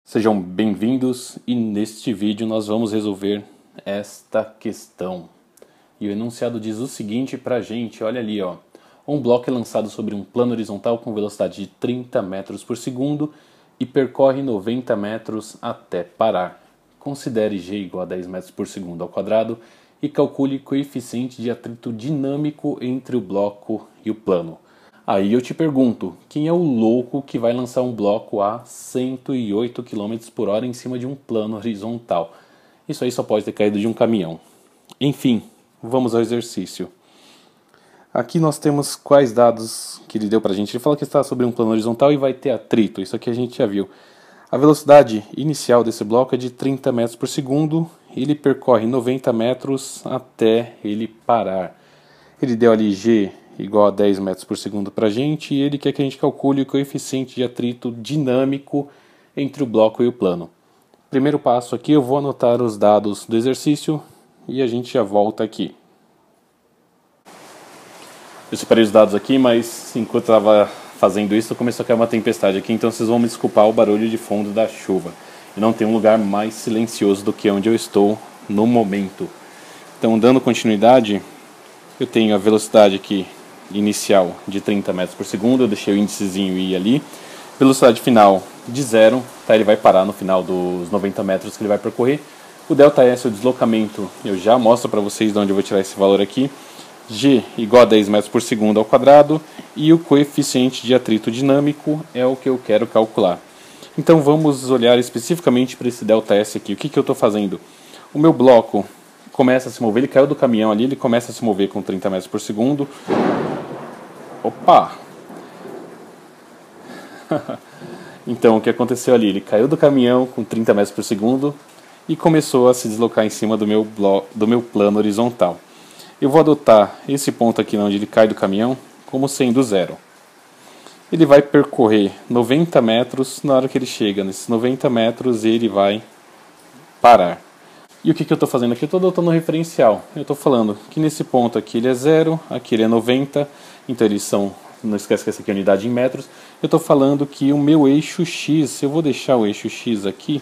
Sejam bem-vindos e neste vídeo nós vamos resolver esta questão. E o enunciado diz o seguinte pra gente, olha ali, ó. Um bloco é lançado sobre um plano horizontal com velocidade de 30 metros por segundo e percorre 90 metros até parar. Considere g igual a 10 metros por segundo ao quadrado e calcule o coeficiente de atrito dinâmico entre o bloco e o plano. Aí eu te pergunto, quem é o louco que vai lançar um bloco a 108 km por hora em cima de um plano horizontal? Isso aí só pode ter caído de um caminhão. Enfim, vamos ao exercício. Aqui nós temos quais dados que ele deu pra gente. Ele fala que está sobre um plano horizontal e vai ter atrito. Isso aqui a gente já viu. A velocidade inicial desse bloco é de 30 metros por segundo. Ele percorre 90 metros até ele parar. Ele deu ali g igual a 10 metros por segundo para a gente, e ele quer que a gente calcule o coeficiente de atrito dinâmico entre o bloco e o plano. Primeiro passo aqui, eu vou anotar os dados do exercício e a gente já volta aqui. Eu separei os dados aqui, mas enquanto eu estava fazendo isso, começou a cair uma tempestade aqui, então vocês vão me desculpar o barulho de fundo da chuva. E não tem um lugar mais silencioso do que onde eu estou no momento. Então, dando continuidade, eu tenho a velocidade aqui inicial de 30 metros por segundo, eu deixei o índicezinho I ali. Velocidade final de 0, tá? Ele vai parar no final dos 90 metros que ele vai percorrer. O ΔS, o deslocamento, eu já mostro para vocês de onde eu vou tirar esse valor aqui. G igual a 10 metros por segundo ao quadrado, e o coeficiente de atrito dinâmico é o que eu quero calcular. Então vamos olhar especificamente para esse ΔS aqui. O que eu estou fazendo? O meu bloco começa a se mover, ele caiu do caminhão ali, ele começa a se mover com 30 metros por segundo. Opa! Então, o que aconteceu ali? Ele caiu do caminhão com 30 metros por segundo e começou a se deslocar em cima do meu plano horizontal. Eu vou adotar esse ponto aqui onde ele cai do caminhão como sendo zero. Ele vai percorrer 90 metros, na hora que ele chega nesses 90 metros ele vai parar. E o que eu estou fazendo aqui? Eu estou adotando um referencial. Eu estou falando que nesse ponto aqui ele é 0, aqui ele é 90, então eles são, não esquece que essa aqui é unidade em metros. Eu estou falando que o meu eixo X, eu vou deixar o eixo X aqui,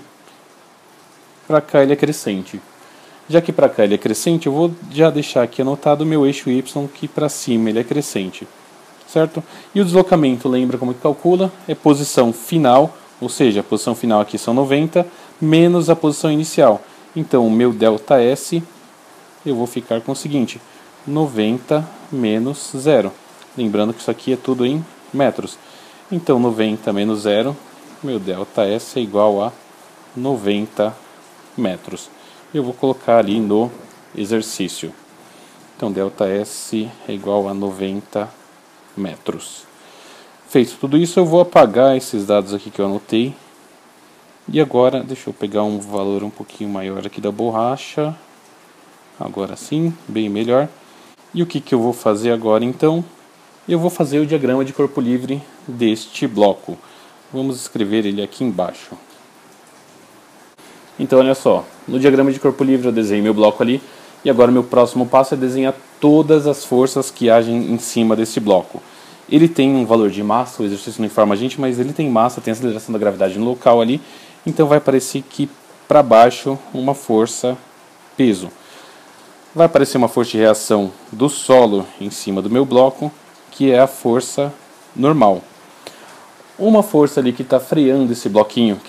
para cá ele é crescente. Já que para cá ele é crescente, eu vou já deixar aqui anotado o meu eixo Y, que para cima ele é crescente. Certo? E o deslocamento, lembra como que calcula? É posição final, ou seja, a posição final aqui são 90, menos a posição inicial. Então, o meu ΔS, eu vou ficar com o seguinte, 90 menos 0. Lembrando que isso aqui é tudo em metros. Então, 90 menos 0, meu ΔS é igual a 90 metros. Eu vou colocar ali no exercício. Então, ΔS é igual a 90 metros. Feito tudo isso, eu vou apagar esses dados aqui que eu anotei. E agora, deixa eu pegar um valor um pouquinho maior aqui da borracha. Agora sim, bem melhor. E o que eu vou fazer agora então? Eu vou fazer o diagrama de corpo livre deste bloco. Vamos escrever ele aqui embaixo. Então olha só, no diagrama de corpo livre eu desenhei meu bloco ali. E agora meu próximo passo é desenhar todas as forças que agem em cima desse bloco. Ele tem um valor de massa, o exercício não informa a gente, mas ele tem massa, tem aceleração da gravidade no local ali. Então vai aparecer que para baixo uma força peso. Vai aparecer uma força de reação do solo em cima do meu bloco, que é a força normal. Uma força ali que está freando esse bloquinho,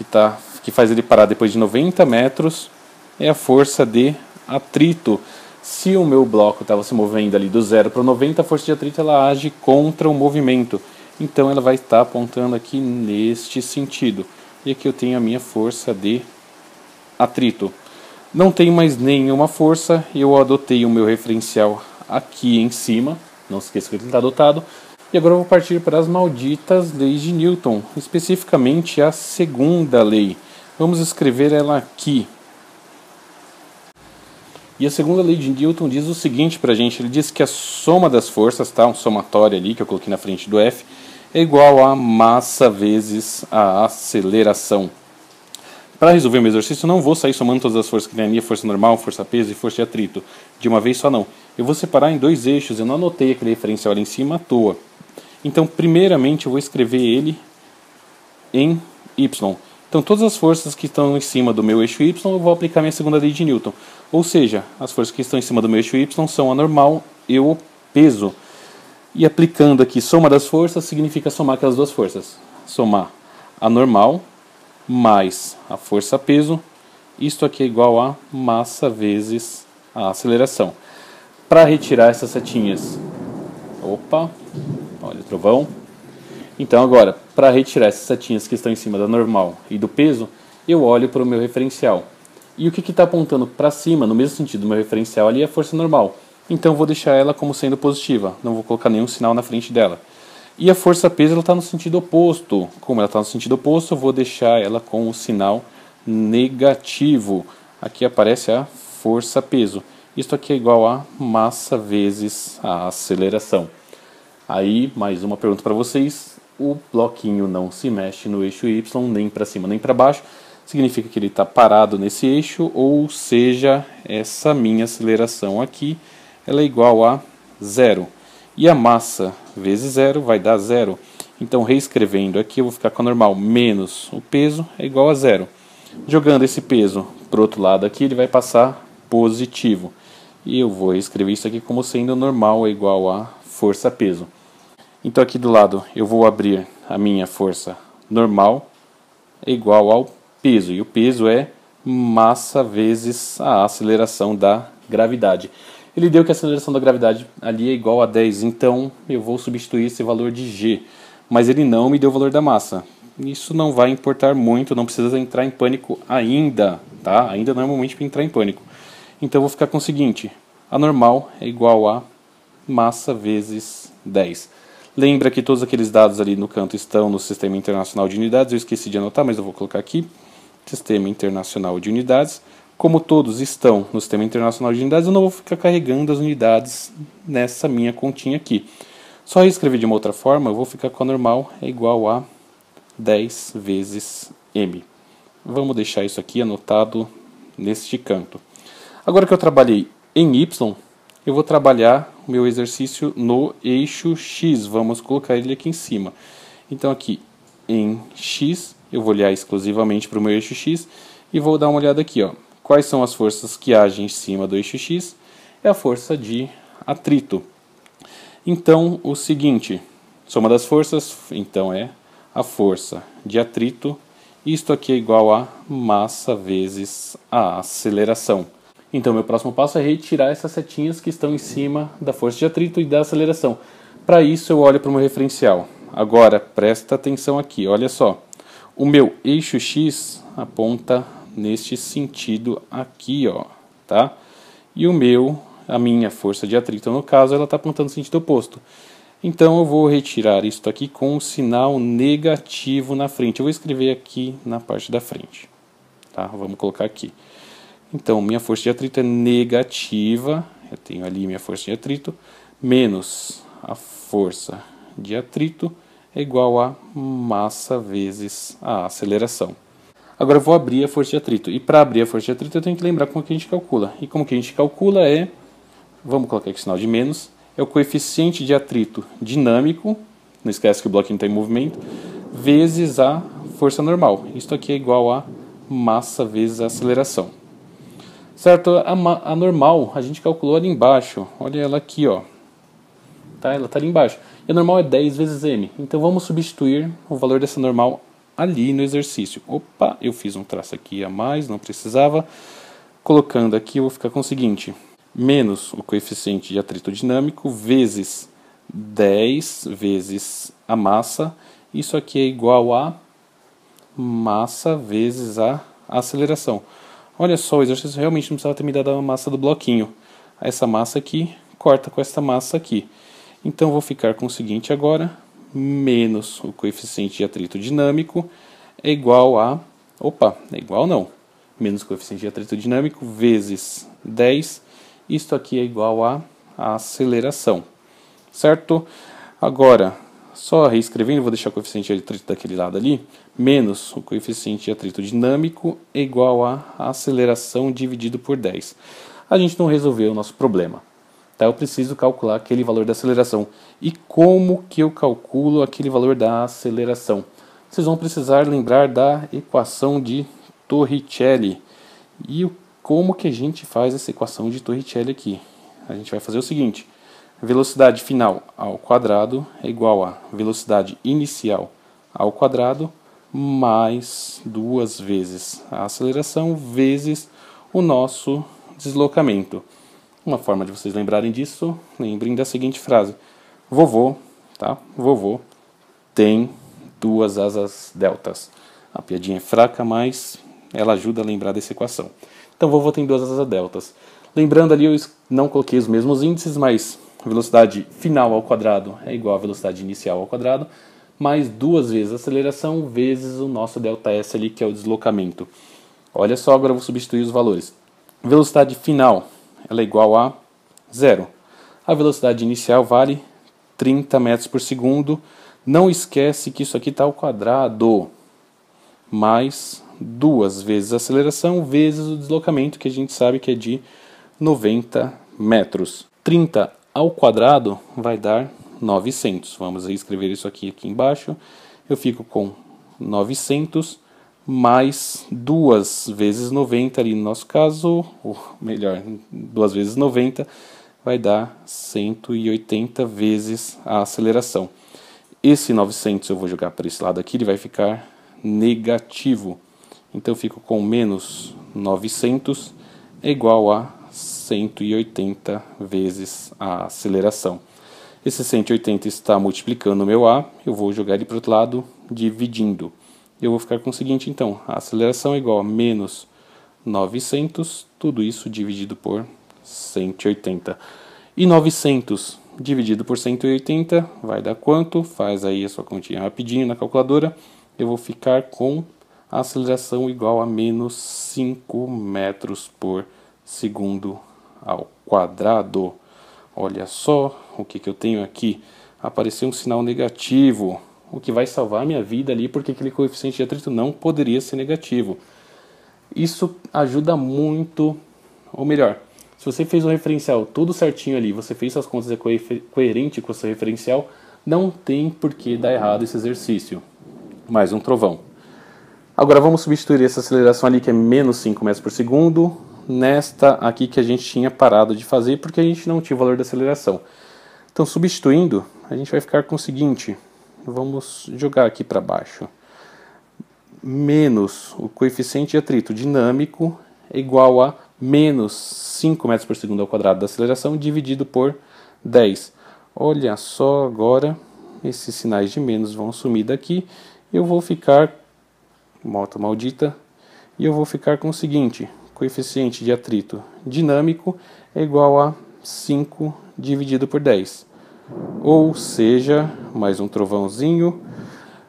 que faz ele parar depois de 90 metros, é a força de atrito. Se o meu bloco estava se movendo ali do 0 para 90, a força de atrito ela age contra o movimento. Então ela vai estar apontando aqui neste sentido. E aqui eu tenho a minha força de atrito. Não tem mais nenhuma força, eu adotei o meu referencial aqui em cima. Não se esqueça que ele está adotado. E agora eu vou partir para as malditas leis de Newton, especificamente a segunda lei. Vamos escrever ela aqui. E a segunda lei de Newton diz o seguinte para a gente, ele diz que a soma das forças, tá, um somatório ali que eu coloquei na frente do F, é igual a massa vezes a aceleração. Para resolver o meu exercício, eu não vou sair somando todas as forças que tem ali, força normal, força peso e força de atrito, de uma vez só não. Eu vou separar em dois eixos, eu não anotei aquele referencial ali em cima à toa. Então, primeiramente, eu vou escrever ele em Y. Então todas as forças que estão em cima do meu eixo Y, eu vou aplicar minha segunda lei de Newton. Ou seja, as forças que estão em cima do meu eixo Y são a normal e o peso. E aplicando aqui soma das forças, significa somar aquelas duas forças. Somar a normal mais a força peso. Isto aqui é igual a massa vezes a aceleração. Para retirar essas setinhas... Opa, olha o trovão. Então agora, para retirar essas setinhas que estão em cima da normal e do peso, eu olho para o meu referencial. E o que está apontando para cima, no mesmo sentido do meu referencial ali, é a força normal. Então eu vou deixar ela como sendo positiva, não vou colocar nenhum sinal na frente dela. E a força peso está no sentido oposto. Como ela está no sentido oposto, eu vou deixar ela com o sinal negativo. Aqui aparece a força peso. Isto aqui é igual a massa vezes a aceleração. Aí, mais uma pergunta para vocês. O bloquinho não se mexe no eixo Y, nem para cima nem para baixo. Significa que ele está parado nesse eixo, ou seja, essa minha aceleração aqui, ela é igual a zero. E a massa vezes zero vai dar zero. Então, reescrevendo aqui, eu vou ficar com a normal menos o peso é igual a zero. Jogando esse peso para o outro lado aqui, ele vai passar positivo. E eu vou escrever isso aqui como sendo normal é igual a força-peso. Então aqui do lado eu vou abrir a minha força normal é igual ao peso. E o peso é massa vezes a aceleração da gravidade. Ele deu que a aceleração da gravidade ali é igual a 10, então eu vou substituir esse valor de g. Mas ele não me deu o valor da massa. Isso não vai importar muito, não precisa entrar em pânico ainda, tá? Ainda não é momento para entrar em pânico. Então eu vou ficar com o seguinte, a normal é igual a massa vezes 10. Lembra que todos aqueles dados ali no canto estão no Sistema Internacional de Unidades, eu esqueci de anotar, mas eu vou colocar aqui, Sistema Internacional de Unidades. Como todos estão no Sistema Internacional de Unidades, eu não vou ficar carregando as unidades nessa minha continha aqui. Só escrever de uma outra forma, eu vou ficar com a normal é igual a 10 vezes m. Vamos deixar isso aqui anotado neste canto. Agora que eu trabalhei em y, eu vou trabalhar o meu exercício no eixo x. Vamos colocar ele aqui em cima. Então aqui em x, eu vou olhar exclusivamente para o meu eixo x e vou dar uma olhada aqui, ó. Quais são as forças que agem em cima do eixo x? É a força de atrito. Então, o seguinte, soma das forças, então é a força de atrito. Isto aqui é igual a massa vezes a aceleração. Então, meu próximo passo é retirar essas setinhas que estão em cima da força de atrito e da aceleração. Para isso, eu olho para o meu referencial. Agora, presta atenção aqui, olha só. O meu eixo x aponta neste sentido aqui, ó, tá? E a minha força de atrito, no caso, ela está apontando no sentido oposto. Então, eu vou retirar isso aqui com um sinal negativo na frente. Eu vou escrever aqui na parte da frente, tá? Vamos colocar aqui. Então, minha força de atrito é negativa, eu tenho ali minha força de atrito, menos a força de atrito é igual a massa vezes a aceleração. Agora eu vou abrir a força de atrito, e para abrir a força de atrito eu tenho que lembrar como que a gente calcula. E como que a gente calcula é, vamos colocar aqui o sinal de menos, é o coeficiente de atrito dinâmico, não esquece que o bloquinho está em movimento, vezes a força normal. Isso aqui é igual a massa vezes a aceleração. Certo? A normal, a gente calculou ali embaixo. Olha ela aqui, ó. Tá? Ela está ali embaixo. E a normal é 10 vezes m. Então vamos substituir o valor dessa normal ali no exercício. Opa, eu fiz um traço aqui a mais, não precisava. Colocando aqui, eu vou ficar com o seguinte. Menos o coeficiente de atrito dinâmico vezes 10 vezes a massa. Isso aqui é igual a massa vezes a aceleração. Olha só, o exercício realmente não precisava ter me dado a massa do bloquinho. Essa massa aqui corta com essa massa aqui. Então, vou ficar com o seguinte agora. Menos o coeficiente de atrito dinâmico é igual a... Opa, é igual não. Menos o coeficiente de atrito dinâmico vezes 10. Isto aqui é igual a aceleração. Certo? Agora, só reescrevendo, vou deixar o coeficiente de atrito daquele lado ali. Menos o coeficiente de atrito dinâmico é igual a aceleração dividido por 10. A gente não resolveu o nosso problema. Tá? Eu preciso calcular aquele valor da aceleração. E como que eu calculo aquele valor da aceleração? vocês vão precisar lembrar da equação de Torricelli. E como que a gente faz essa equação de Torricelli aqui? A gente vai fazer o seguinte: velocidade final ao quadrado é igual a velocidade inicial ao quadrado mais 2 vezes a aceleração vezes o nosso deslocamento. Uma forma de vocês lembrarem disso, lembrem da seguinte frase: vovô, tá? Vovô tem 2 asas deltas. A piadinha é fraca, mas ela ajuda a lembrar dessa equação. Então, vovô tem 2 asas deltas. Lembrando ali, eu não coloquei os mesmos índices, mas velocidade final ao quadrado é igual a velocidade inicial ao quadrado, mais 2 vezes a aceleração vezes o nosso ΔS ali, que é o deslocamento. Olha só, agora eu vou substituir os valores. Velocidade final, ela é igual a 0. A velocidade inicial vale 30 metros por segundo. Não esquece que isso aqui está ao quadrado, mais 2 vezes a aceleração vezes o deslocamento, que a gente sabe que é de 90 metros. 30 ao quadrado vai dar 900. Vamos escrever isso aqui embaixo. Eu fico com 900 mais 2 vezes 90 ali no nosso caso, ou melhor, 2 vezes 90 vai dar 180 vezes a aceleração. Esse 900 eu vou jogar para esse lado aqui, ele vai ficar negativo. Então eu fico com menos 900 é igual a 180 vezes a aceleração. Esse 180 está multiplicando o meu A, eu vou jogar ele para o outro lado, dividindo. Eu vou ficar com o seguinte, então, a aceleração é igual a menos 900, tudo isso dividido por 180. E 900 dividido por 180 vai dar quanto? Faz aí a sua continha rapidinho na calculadora. Eu vou ficar com a aceleração igual a menos 5 metros por segundo ao quadrado. Olha só o que eu tenho aqui. Apareceu um sinal negativo, o que vai salvar a minha vida ali, porque aquele coeficiente de atrito não poderia ser negativo. Isso ajuda muito, ou melhor, se você fez o referencial tudo certinho ali, você fez suas contas, é coerente com o seu referencial, não tem por que dar errado esse exercício. Mais um trovão. Agora vamos substituir essa aceleração ali, que é menos 5 metros por segundo, nesta aqui que a gente tinha parado de fazer, porque a gente não tinha o valor da aceleração. Então, substituindo, a gente vai ficar com o seguinte, vamos jogar aqui para baixo. Menos o coeficiente de atrito dinâmico é igual a menos 5 metros por segundo ao quadrado da aceleração dividido por 10. Olha só, agora esses sinais de menos vão sumir daqui. Eu vou ficar, moto maldita, e eu vou ficar com o seguinte, coeficiente de atrito dinâmico é igual a 5 dividido por 10. Ou seja, mais um trovãozinho,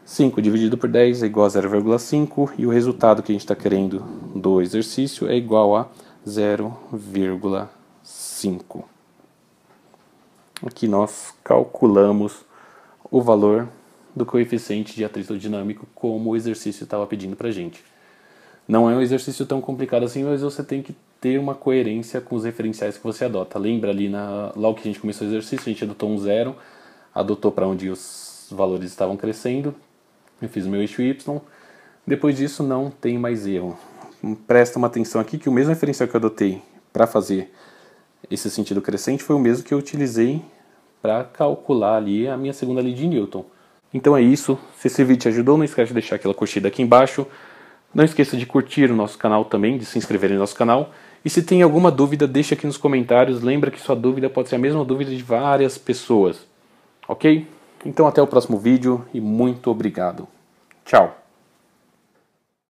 5 dividido por 10 é igual a 0,5 e o resultado que a gente está querendo do exercício é igual a 0,5. Aqui nós calculamos o valor do coeficiente de atrito dinâmico como o exercício estava pedindo para a gente. Não é um exercício tão complicado assim, mas você tem que ter uma coerência com os referenciais que você adota. Lembra ali, logo que a gente começou o exercício, a gente adotou um zero, adotou para onde os valores estavam crescendo, eu fiz o meu eixo Y, depois disso não tem mais erro. Presta uma atenção aqui que o mesmo referencial que eu adotei para fazer esse sentido crescente foi o mesmo que eu utilizei para calcular ali a minha segunda lei de Newton. Então é isso, se esse vídeo te ajudou, não esquece de deixar aquela curtida aqui embaixo. Não esqueça de curtir o nosso canal também, de se inscrever no nosso canal. E se tem alguma dúvida, deixa aqui nos comentários. Lembra que sua dúvida pode ser a mesma dúvida de várias pessoas. Ok? Então até o próximo vídeo e muito obrigado. Tchau!